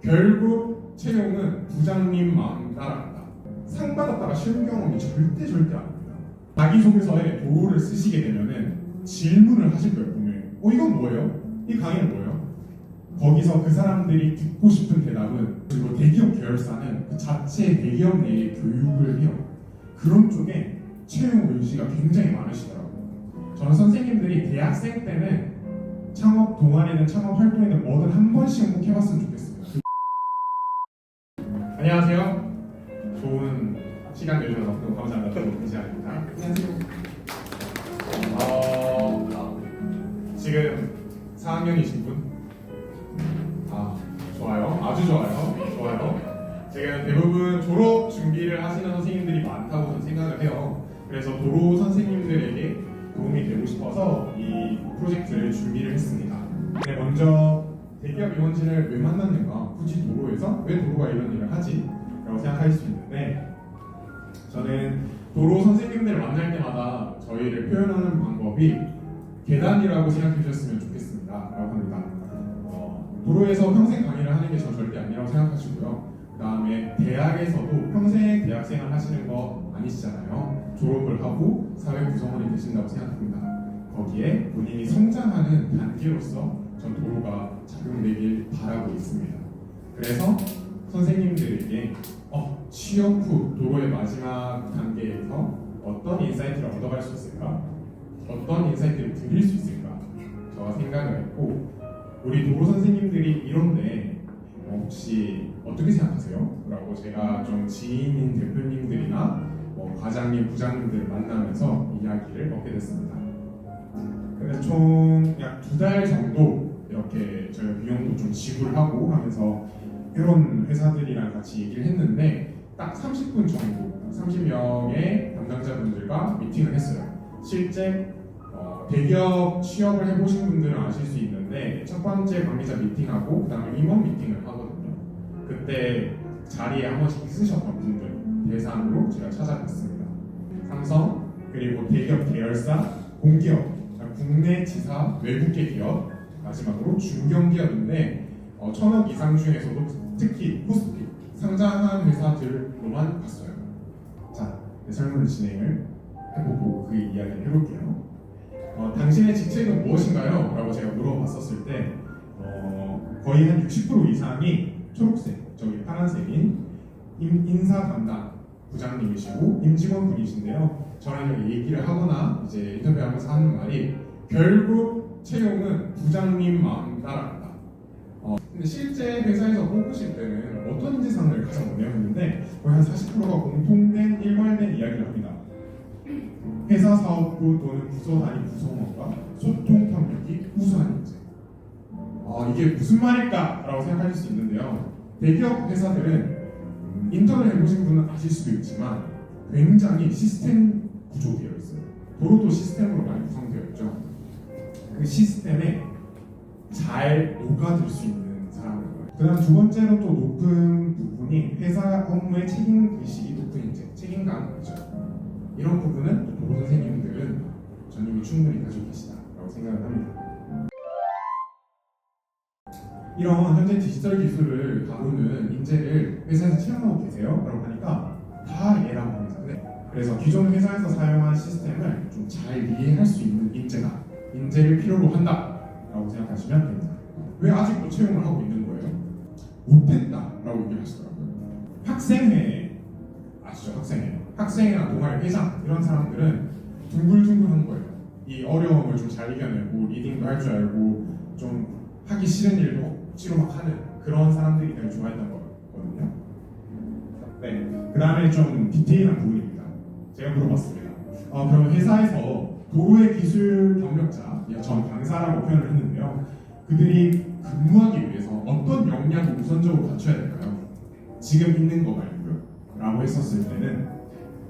결국 채용은 부장님 마음 따라간다. 상 받았다가 쉬운 경험이 절대 아닙니다. 자기소개서에 도로를 쓰시게 되면은 질문을 하실 거예요. 분명히. 이건 뭐예요? 이 강의는 뭐예요? 거기서 그 사람들이 듣고 싶은 대답은, 그리고 대기업 계열사는 그 자체 대기업 내에 교육을 해요. 그런 쪽에 채용 의지가 굉장히 많으시더라고요. 저는 선생님들이 대학생 때는 창업 동아리든 창업 활동이든 뭐든 한 번씩은 꼭 해봤으면 좋겠습니다. 안녕하세요. 좋은 시간 내주셔서 너무 감사합니다. 저도 이지아입니다. 안녕하세요. 지금 4학년이신 분? 좋아요. 아주 좋아요. 지금 대부분 졸업 준비를 하시는 선생님들이 많다고 저는 생각을 해요. 그래서 도로 선생님들에게 도움이 되고 싶어서 이 프로젝트를 준비를 했습니다. 네, 먼저 대기업 임원진을 왜 만났는가? 굳이 도로에서 왜 도로가 이런 일을 하지? 라고 생각할 수 있는데, 저는 도로 선생님들을 만날 때마다 저희를 표현하는 방법이 계단이라고 생각해 주셨으면 좋겠습니다 라고 합니다. 도로에서 평생 강의를 하는 게 전 절대 아니라고 생각하시고요. 그 다음에 대학에서도 평생 대학생활 하시는 거 아니시잖아요. 졸업을 하고 사회 구성원이 되신다고 생각합니다. 거기에 본인이 성장하는 단계로서 전 도로가 작용되길 바라고 있습니다. 그래서 선생님들에게 취업 후 도로의 마지막 단계에서 어떤 인사이트를 얻어갈 수 있을까? 어떤 인사이트를 드릴 수 있을까? 저가 생각을 했고, 우리 도로 선생님들이 이런데 혹시 어떻게 생각하세요? 라고 제가 좀 지인인 대표님들이나 과장님, 부장님들을 만나면서 이야기를 얻게 됐습니다. 그래서 총 약 2달 정도 이렇게 저희 비용도 좀 지불을 하고 하면서 이런 회사들이랑 같이 얘기를 했는데, 딱 30분 정도, 30명의 담당자분들과 미팅을 했어요. 실제 대기업 취업을 해보신 분들은 아실 수 있는데, 첫 번째 관계자 미팅하고 그 다음에 임원 미팅을 하거든요. 그때 자리에 한 번씩 있으셨던 분들 대상으로 제가 찾아갔습니다. 삼성, 그리고 대기업 계열사, 공기업, 국내 지사, 외국계 기업, 마지막으로 중견기업인데 1,000억 이상 중에서도 특히 코스피, 상장한 회사들로만 봤어요. 자, 설문 진행을 해보고 그 이야기를 해볼게요. 당신의 직책은 무엇인가요? 라고 제가 물어봤었을 때 거의 한 60% 이상이 초록색, 저기 파란색인 인사 담당 부장님이시고 임직원 분이신데요. 저랑 이렇게 얘기를 하거나 이제 인터뷰하면서 하는 말이, 결국 채용은 부장님 마음 따라간다. 근데 실제 회사에서 뽑으실 때는 어떤 인재상을 가장 원해했는데 거의 한 40%가 공통된 일관된 이야기를 합니다. 회사 사업부 또는 부서 단위 구성원과 소통 능력이 우수한 인재. 이게 무슨 말일까? 라고 생각하실 수 있는데요. 대기업 회사들은 인턴을 해보신 분은 아실 수도 있지만 굉장히 시스템 구조되어 있어요. 도로도 시스템으로 많이 구성되어 있죠. 그 시스템에 잘 녹아들 수 있는 사람들. 그 다음 두 번째로 또 높은 부분이 회사 업무의 책임의식이 높은 인재, 책임감이죠. 이런 부분은 도로 선생님들은 전님이 충분히 가지고 계시다라고 생각을 합니다. 이런 현재 디지털 기술을 다루는 인재를 회사에서 채용하고 계세요? 라고 하니까 다 예라고 합니다. 그래서 기존 회사에서 사용한 시스템을 좀 잘 이해할 수 있는 인재를 필요로 한다 라고 생각하시면 됩니다. 왜 아직도 채용을 하고 있는 거예요? 못했다 라고 얘기하시더라고요. 학생회 아시죠? 학생회나 동아리 회장, 이런 사람들은 둥글둥글한 거예요. 이 어려움을 좀 잘 이겨내고 리딩도 할 줄 알고 좀 하기 싫은 일도 억지로 막 하는 그런 사람들이 되게 좋아했던 거거든요. 네, 그 다음에 좀 디테일한 부분입니다. 제가 물어봤습니다. 그럼 회사에서 도로의 기술 경력자, 전 강사라고 표현을 했는데요. 그들이 근무하기 위해서 어떤 역량을 우선적으로 갖춰야 될까요? 지금 있는 거 말고요. 라고 했었을 때는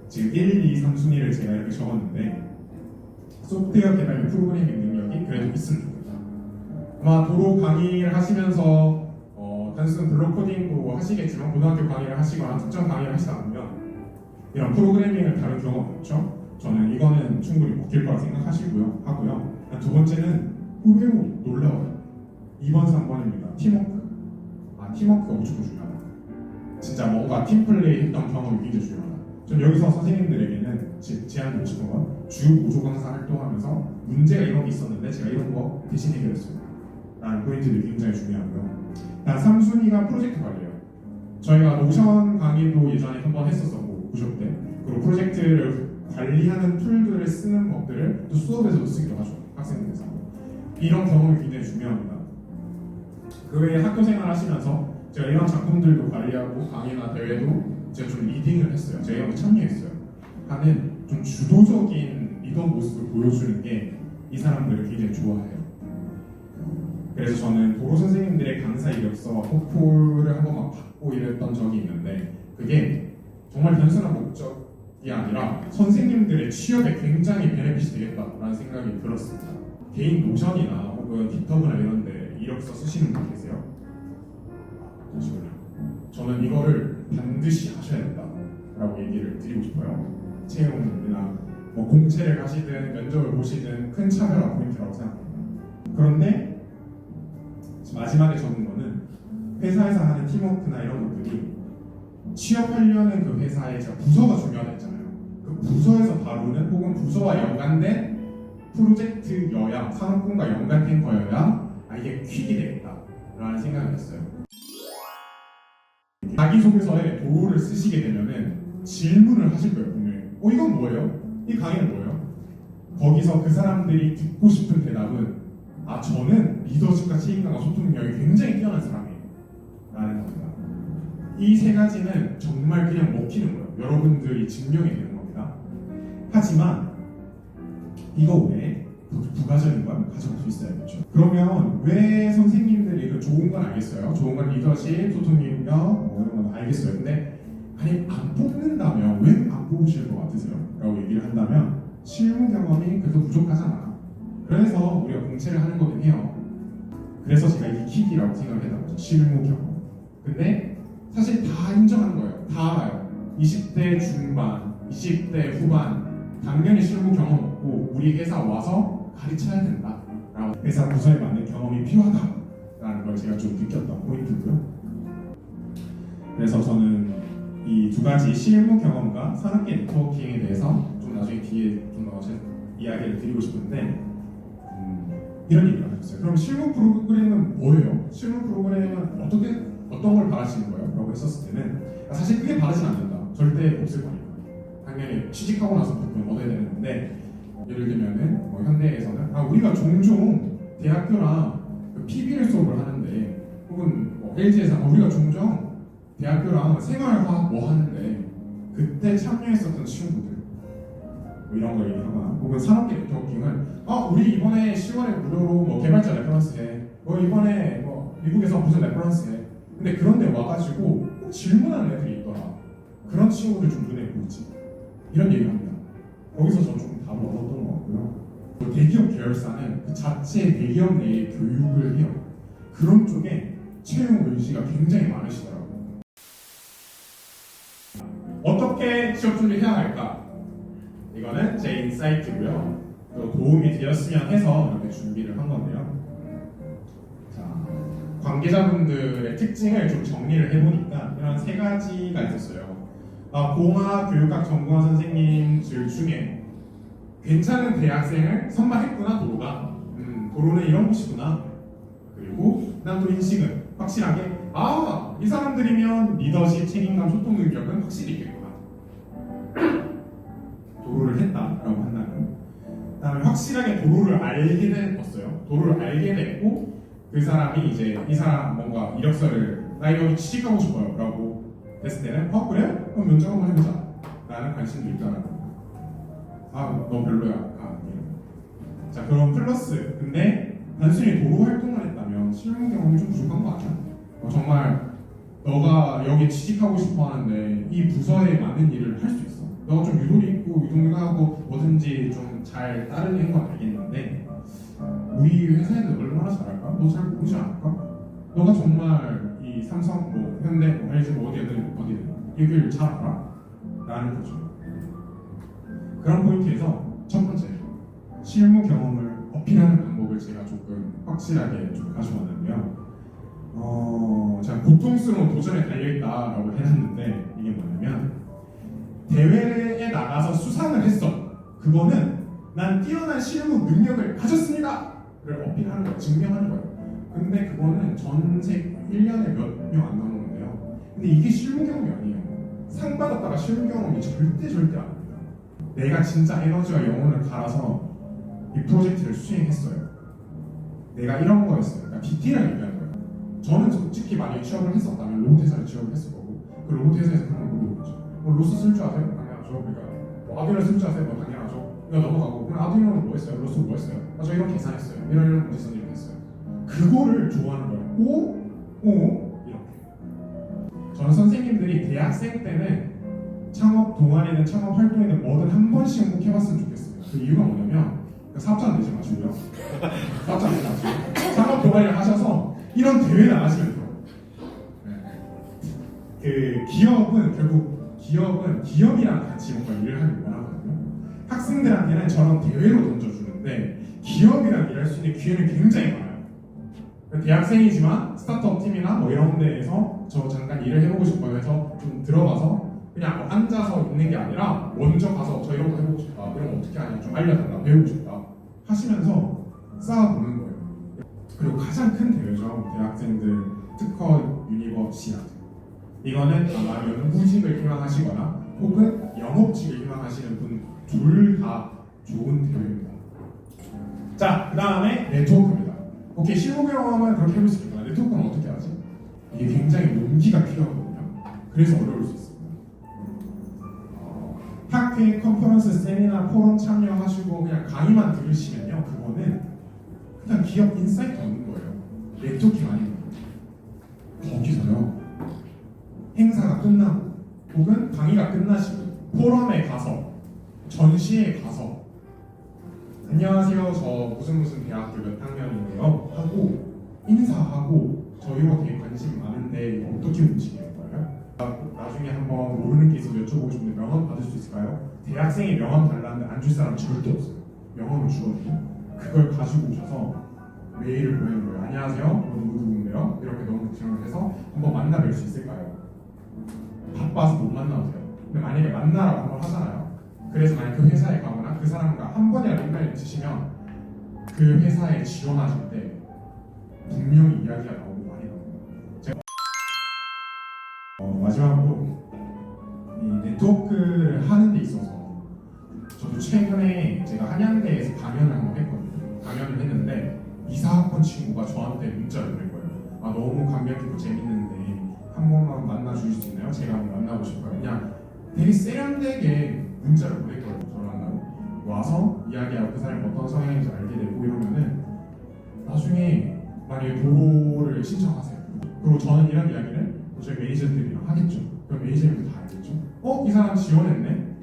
지금 1, 2, 3 순위를 제가 이렇게 적었는데, 소프트웨어 개발 프로그래밍 능력이 그래도 있으면 좋겠다. 아마 도로 강의를 하시면서 단순 블록 코딩도 하시겠지만 고등학교 강의를 하시거나 특정 강의를 하시다 보면 이런 프로그래밍을 다룬 경험 없죠? 저는 이거는 충분히 먹힐 거라 생각하시고요. 두 번째는 의외로 놀라워요. 2번, 3번입니다. 팀워크. 팀워크가 무조건 중요하다. 진짜 뭔가 팀플레이 했던 경험이 굉장히 중요하다. 전 여기서 선생님들에게는 제안 드리고 싶은 건 주 5조 강사 활동하면서 문제가 이런 게 있었는데 제가 이런 거 대신 해결했어요 라는 포인트들이 굉장히 중요하고요. 다음 3순위가 프로젝트 관리예요. 저희가 노션 강의도 예전에 한번 했었었고 구조 때, 그리고 프로젝트를 관리하는 툴들을 쓰는 법들을 또 수업에서도 쓰기도 하죠. 학생들에서 이런 경험이 굉장히 중요합니다. 그 외에 학교 생활 하시면서 제가 이런 작품들도 관리하고 강의나 대회도 제가 좀 리딩을 했어요. 제가 이런 거 참여했어요. 하는 좀 주도적인 리더 모습을 보여주는 게 이 사람들을 굉장히 좋아해요. 그래서 저는 도로 선생님들의 강사 이력서와 포폴을 한번 막 받고 이랬던 적이 있는데 그게 정말 단순한 목적이 아니라 선생님들의 취업에 굉장히 베네핏이 되겠다라는 생각이 들었습니다. 개인 노션이나 혹은 깃허브나 이런 데 이력서 쓰시는 분 계세요? 잠시만요. 저는 이거를 반드시 하셔야 된다라고 얘기를 드리고 싶어요. 채용이나 뭐 공채를 가시든 면접을 보시든 큰 차별화 포인트라고 생각합니다. 그런데 마지막에 적은 거는 회사에서 하는 팀워크나 이런 것들이 취업하려는 그 회사의 부서가 중요하다 했잖아요. 그 부서에서 다루는 혹은 부서와 연관된 프로젝트여야, 산업군과 연관된 거여야 이게 퀵이 되겠다라는 생각을 했어요. 자기소개서에 도로를 쓰시게 되면은 질문을 하실 거예요, 분명히. 이건 뭐예요? 이 강의는 뭐예요? 거기서 그 사람들이 듣고 싶은 대답은 저는 리더십과 책임감과 소통 능력이 굉장히 뛰어난 사람이에요 라는 겁니다. 이 세 가지는 정말 그냥 먹히는 거예요. 여러분들이 증명이 되는 겁니다. 하지만 이거 외에 부가적인 걸 가져갈 수 있어야겠죠. 그러면 왜 선생님들이 그 좋은 건 알겠어요. 좋은 건 리더십, 소통 능력 이런 건 알겠어요. 근데 아니 안 뽑는다면 왜 안 뽑으실 것 같으세요? 라고 얘기를 한다면 실무 경험이 그래도 부족하잖아. 그래서 우리가 공채를 하는 거긴 해요. 그래서 제가 이게 킥이라고 생각을 했던 거죠. 실무 경험. 근데 사실 다 인정하는 거예요. 다 알아요. 20대 중반, 20대 후반 당연히 실무 경험 없고 우리 회사 와서 가르쳐야 된다 라고 회사 부서에 맞는 경험이 필요하다 라는 걸 제가 좀 느꼈던 포인트고요. 그래서 저는 이 두 가지 실무 경험과 산업계 네트워킹에 대해서 좀 나중에 뒤에 좀 더 이야기를 드리고 싶은데 이런 얘기를 하셨어요. 그럼 실무 프로그램은 뭐예요? 실무 프로그램은 어떤 걸 바라시는 거예요? 라고 했었을 때는 사실 크게 바라진 않는다. 절대 없을 거니까. 당연히 취직하고 나서 부분 얻어야 되는 건데 예를 들면은 현대에서는 우리가 종종 대학교랑 PBL 수업을 하는데 혹은 LG에서 우리가 종종 대학교랑 생활과학 하는데 그때 참여했었던 친구들 이런 걸 얘기하거나 혹은 산업계 네트워킹은 우리 이번에 10월에 무료로 개발자 레퍼런스 해 이번에 미국에서 무슨 레퍼런스 해 근데 그런데 와가지고 질문하는 애들이 있더라. 그런 친구들 좀 눈에 보이지 이런 얘기를 합니다. 거기서 저는 조금 답을 얻었던 것 같고요. 대기업 계열사는 그 자체 대기업 내에 교육을 해요. 그런 쪽에 채용 의지가 굉장히 많으시더라고요. 어떻게 취업 준비를 해야 할까? 이거는 제 인사이트고요. 또 도움이 되었으면 해서 이렇게 준비를 한 건데요. 자, 관계자분들의 특징을 좀 정리를 해보니까 이런 세 가지가 있었어요. 공학 교육학 전공한 선생님들 중에 괜찮은 대학생을 선발했구나 도로가. 도로는 이런 곳이구나. 그리고 난 또 인식은 확실하게 이 사람들이면 리더십, 책임감, 소통 능력은 확실히 있겠구나. 도로를 했다라고 한다면 그다음에 확실하게 도로를 알게 됐어요. 도로를 알게 됐고 그 사람이 이제 이 사람 뭔가 이력서를 나 여기 취직하고 싶어요 라고 했을 때는 그래? 그럼 면접 한번 해보자 라는 관심도 있다는 겁니다. 너 별로야. 자 그럼 플러스 근데 단순히 도로 활동을 했다면 실무 경험이 좀 부족한 거 아니야? 정말 너가 여기 취직하고 싶어 하는데 이 부서에 맞는 일을 할 수 있어. 너가 좀 유도리 있고 유동적하고 뭐든지 좀 잘 따르는 건 알겠는데 우리 회사에서 얼마나 잘할까? 너 잘 모르지 않을까? 너가 정말 이 삼성, 현대, LG 어디든 얘기를 잘 알아? 라는 거죠. 그런 포인트에서 첫 번째 실무 경험을 어필하는 방법을 제가 조금 확실하게 좀 가져왔는데요. 제가 고통스러운 도전에 달려있다라고 해놨는데 이게 뭐냐면 대회에 나가서 수상을 했어. 그거는 난 뛰어난 실무 능력을 가졌습니다를 어필하는 거예요. 증명하는 거예요. 근데 그거는 전체 1년에 몇 명 안 나오는데요. 근데 이게 실무 경험이 아니에요. 상 받았다가 실무 경험이 절대 아닙니다. 내가 진짜 에너지와 영혼을 갈아서 이 프로젝트를 수행했어요. 내가 이런 거였어요. 그러니까 디테일하게 얘기하는 거예요. 저는 솔직히 만약에 취업을 했었다면 로봇 회사를 취업을 했을 거고 그 로봇 회사에서 그런 걸 물어보죠. 로스 쓸 줄 아세요? 당연하죠. 그러니까 뭐 아두이노 쓸 줄 아세요? 뭐 당연하죠. 그러니까 넘어가고 그럼 아두이노는 뭐 했어요? 로스 뭐 했어요? 저 이런 계산했어요. 이런 문제선 이렇게 했어요. 그거를 좋아하는 거예요. 오 이렇게. 저는 선생님들이 대학생 때는 창업 동아리든 창업 활동이든 뭐든 한 번씩은 꼭 해봤으면 좋겠습니다. 그 이유가 뭐냐면 사업자 내지 마시고요. 사업자 내지 마시고 창업 동아리를 하셔서 이런 대회 나가시면 돼요. 그 기업은 기업이랑 같이 뭔가 일을 하길 원하거든요. 학생들한테는 저런 대회로 던져주는데 기업이랑 일할 수 있는 기회는 굉장히 많아요. 대학생이지만 스타트업 팀이나 뭐 이런 데에서 저 잠깐 일을 해보고 싶어요 해서 좀 들어가서 그냥 뭐 앉아서 있는 게 아니라 먼저 가서 저 이런 거 해보고 싶다, 이런 거 어떻게 하냐 좀 알려달라, 배우고 싶다 하시면서 쌓아보는 거예요. 그리고 가장 큰 대회죠. 대학생들 특허 유니버시아드. 이거는 아마 연구직을 희망하시거나 혹은 영업직을 희망하시는 분 둘 다 좋은 대회입니다. 자, 그 다음에 네트워크입니다. 오케이, 실무 경험은 그렇게 해볼 수 있겠구나. 네트워크는 어떻게 하지? 이게 굉장히 용기가 필요하거든요. 그래서 어려울 수 있습니다. 학회, 컨퍼런스, 세미나, 포럼 참여하시고 그냥 강의만 들으시면요, 그거는 그냥 기업 인사이트 얻는 거예요. 네트워킹 아니에요. 거기서요, 행사가 끝나고 혹은 강의가 끝나시고 포럼에 가서 전시에 가서 안녕하세요, 저 무슨 대학교 몇 학년인데요 하고 인사하고 저 이거 되게 관심 많은데 이거 어떻게 움직이는 거예요? 나중에 한번 모르는 게 있어서 여쭤보고 싶은데 명함 받을 수 있을까요? 대학생이 명함 달라는데 안 줄 사람 절대 없어요. 명함을 주거든요. 그걸 가지고 오셔서 메일을 보내는 거예요. 안녕하세요, 누구인데요? 이렇게 너무 질문을 해서 한번 만나 뵐 수 있을까요? 바빠서 못 만나도 돼요. 근데 만약에 만나라고 한번 하잖아요. 그래서 만약 그 회사에 가거나 그 사람과 한 번이라도 인간을 드시면 그 회사에 지원하실 때 분명히 이야기가 나오고 많이 나옵니다. 제가 마지막으로 이 네트워크를 하는 데 있어서 저도 최근에 제가 한양대에서 강연을 한번 했거든요. 강연을 했는데 이사학번 친구가 저한테 문자를 보낸 거예요. 아, 너무 감명 깊고 재밌는데 한 번만 만나 주실 수 있나요? 제가 한번 만나고 싶어요. 그냥 되게 세련되게 문자를 보냈거든요. 저를 만나고 와서 이야기하고 그 사람이 어떤 성향인지 알게 되고 이러면은 나중에 만약에 도로를 신청하세요. 그리고 저는 이런 이야기를 저희 매니저들이랑 하겠죠. 그럼 매니저님도 다 알겠죠. 이 사람 지원했네.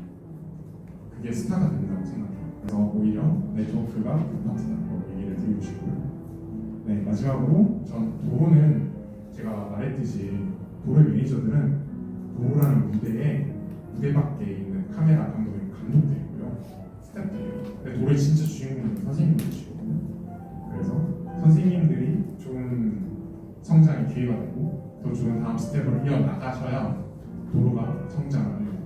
그게 스타가 된다고 생각해요. 그래서 오히려 네트워크가 그 파트라고 얘기를 드리고 싶고요. 네, 마지막으로 전 도로는 제가 말했듯이 도로의 매니저들은 도로라는 무대 밖에 있는 카메라 감독들이고요, 스태프들이에요. 근데 도로의 진짜 주인공은 선생님들이시거든요. 그래서 선생님들이 좋은 성장의 기회가 되고 더 좋은 다음 스텝으로 이어나가셔야 도로가 성장을 합니다.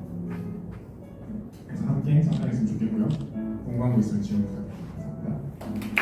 그래서 함께 성장했으면 좋겠고요. 궁금한 거 있으면 질문 부탁드립니다. 감사합니다.